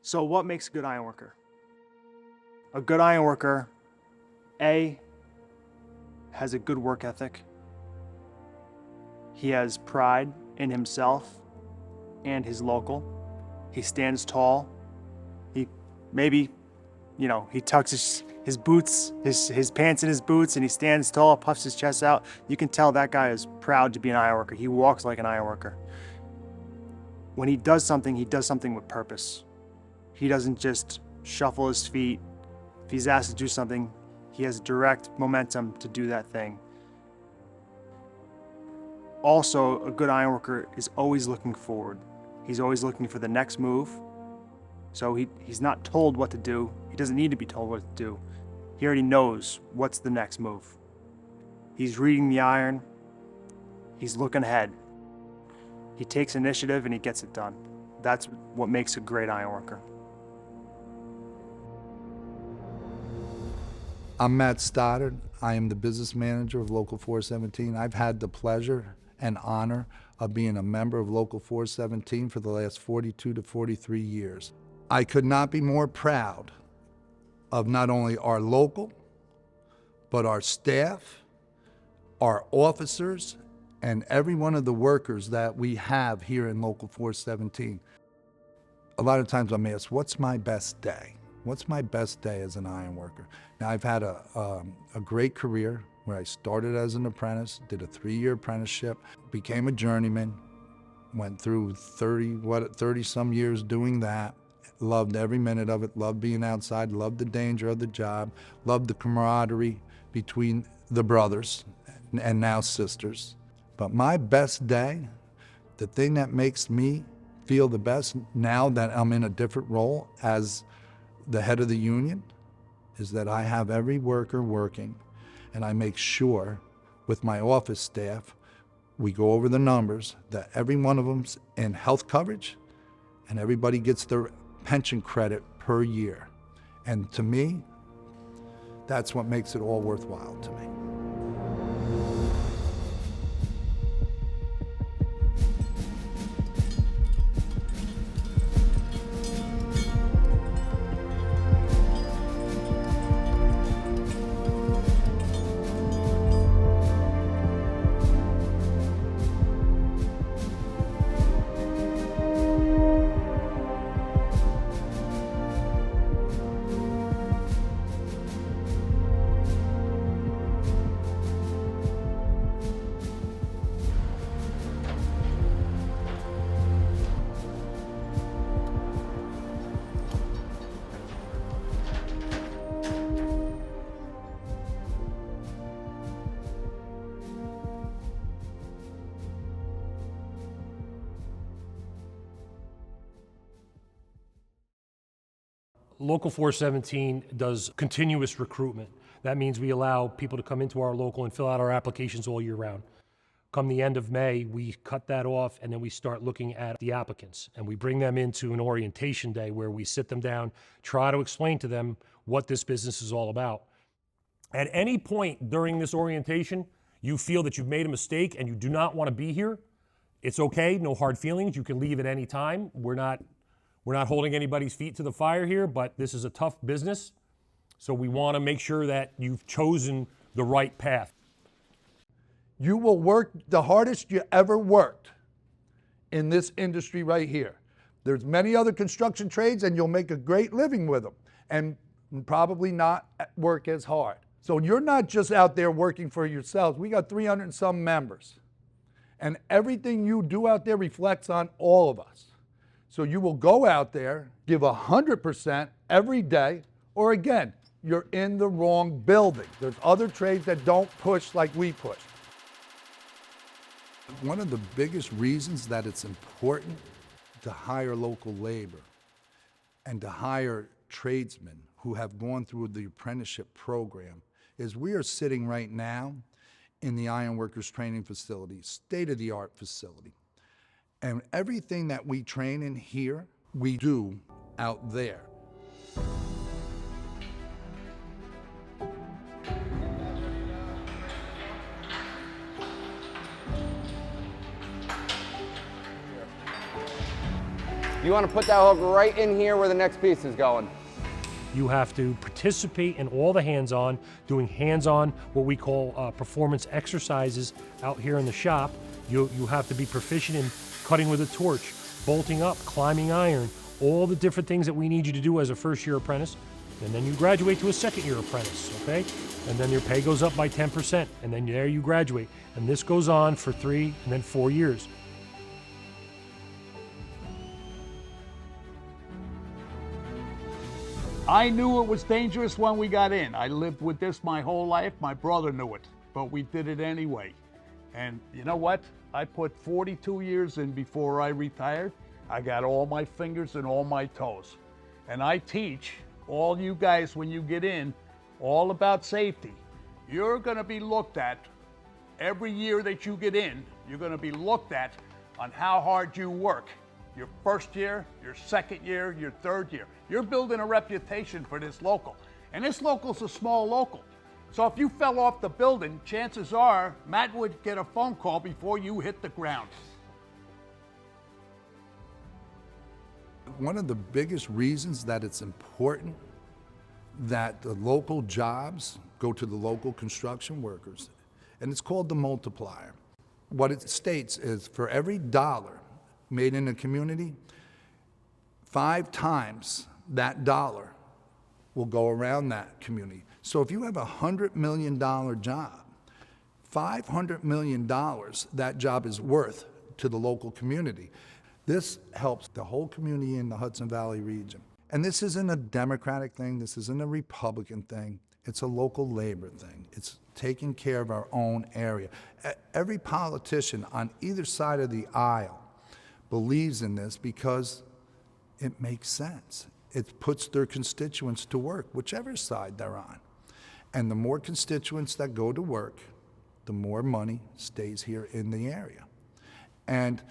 So what makes a good ironworker? A good ironworker, A, has a good work ethic. He has pride in himself and his local. He stands tall. He maybe, he tucks his boots, his pants in his boots, and he stands tall, puffs his chest out. You can tell that guy is proud to be an ironworker. He walks like an ironworker. When he does something with purpose. He doesn't just shuffle his feet. If he's asked to do something, he has direct momentum to do that thing. Also, a good ironworker is always looking forward. He's always looking for the next move. So he's not told what to do. He doesn't need to be told what to do. He already knows what's the next move. He's reading the iron. He's looking ahead. He takes initiative and he gets it done. That's what makes a great ironworker. I'm Matt Stoddard. I am the business manager of Local 417. I've had the pleasure and honor of being a member of Local 417 for the last 42 to 43 years. I could not be more proud of not only our local, but our staff, our officers, and every one of the workers that we have here in Local 417. A lot of times I'm asked, what's my best day? What's my best day as an ironworker? Now, I've had a great career where I started as an apprentice, did a 3-year apprenticeship, became a journeyman, went through 30 some years doing that, loved every minute of it, loved being outside, loved the danger of the job, loved the camaraderie between the brothers and now sisters. But my best day, the thing that makes me feel the best now that I'm in a different role as the head of the union, is that I have every worker working, and I make sure with my office staff, we go over the numbers, that every one of them's in health coverage and everybody gets their pension credit per year. And to me, that's what makes it all worthwhile to me. Local 417 does continuous recruitment. That means we allow people to come into our local and fill out our applications all year round. Come the end of May, we cut that off and then we start looking at the applicants. And we bring them into an orientation day where we sit them down, try to explain to them what this business is all about. At any point during this orientation, you feel that you've made a mistake and you do not want to be here, it's okay, no hard feelings. You can leave at any time. We're not holding anybody's feet to the fire here, but this is a tough business. So we want to make sure that you've chosen the right path. You will work the hardest you ever worked in this industry right here. There's many other construction trades and you'll make a great living with them and probably not work as hard. So you're not just out there working for yourselves. We got 300 and some members. And everything you do out there reflects on all of us. So you will go out there, give 100% every day, or again, you're in the wrong building. There's other trades that don't push like we push. One of the biggest reasons that it's important to hire local labor and to hire tradesmen who have gone through the apprenticeship program is we are sitting right now in the Ironworkers training facility, state-of-the-art facility. And everything that we train in here, we do out there. You want to put that hook right in here where the next piece is going. You have to participate in all the hands-on, doing hands-on, what we call performance exercises out here in the shop. You have to be proficient in cutting with a torch, bolting up, climbing iron, all the different things that we need you to do as a first-year apprentice. And then you graduate to a second-year apprentice, okay? And then your pay goes up by 10%, and then there you graduate. And this goes on for 3 and then 4 years. I knew it was dangerous when we got in. I lived with this my whole life. My brother knew it, but we did it anyway. And you know what? I put 42 years in before I retired. I got all my fingers and all my toes. And I teach all you guys when you get in all about safety. You're gonna be looked at every year that you get in. You're gonna be looked at on how hard you work. Your first year, your second year, your third year. You're building a reputation for this local. And this local's a small local. So if you fell off the building, chances are Matt would get a phone call before you hit the ground. One of the biggest reasons that it's important that the local jobs go to the local construction workers, and it's called the multiplier. What it states is for every dollar made in a community, 5 times that dollar will go around that community. So if you have a $100 million job, $500 million that job is worth to the local community. This helps the whole community in the Hudson Valley region. And this isn't a Democratic thing, this isn't a Republican thing, it's a local labor thing. It's taking care of our own area. Every politician on either side of the aisle believes in this because it makes sense. It puts their constituents to work, whichever side they're on. And the more constituents that go to work, the more money stays here in the area. And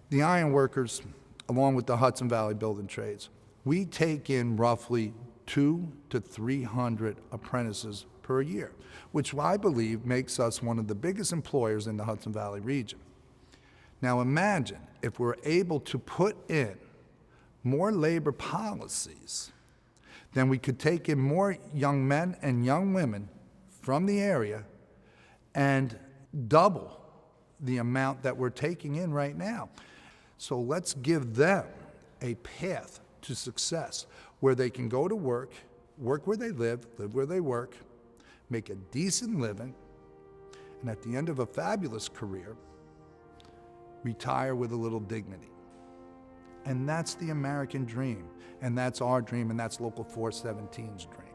the Ironworkers, along with the Hudson Valley Building Trades, we take in roughly 200 to 300 apprentices per year, which I believe makes us one of the biggest employers in the Hudson Valley region. Now imagine if we're able to put in more labor policies, then we could take in more young men and young women from the area and double the amount that we're taking in right now. So let's give them a path to success where they can go to work where they live where they work, make a decent living, and at the end of a fabulous career, retire with a little dignity. And that's the American dream, and that's our dream, and that's Local 417's dream.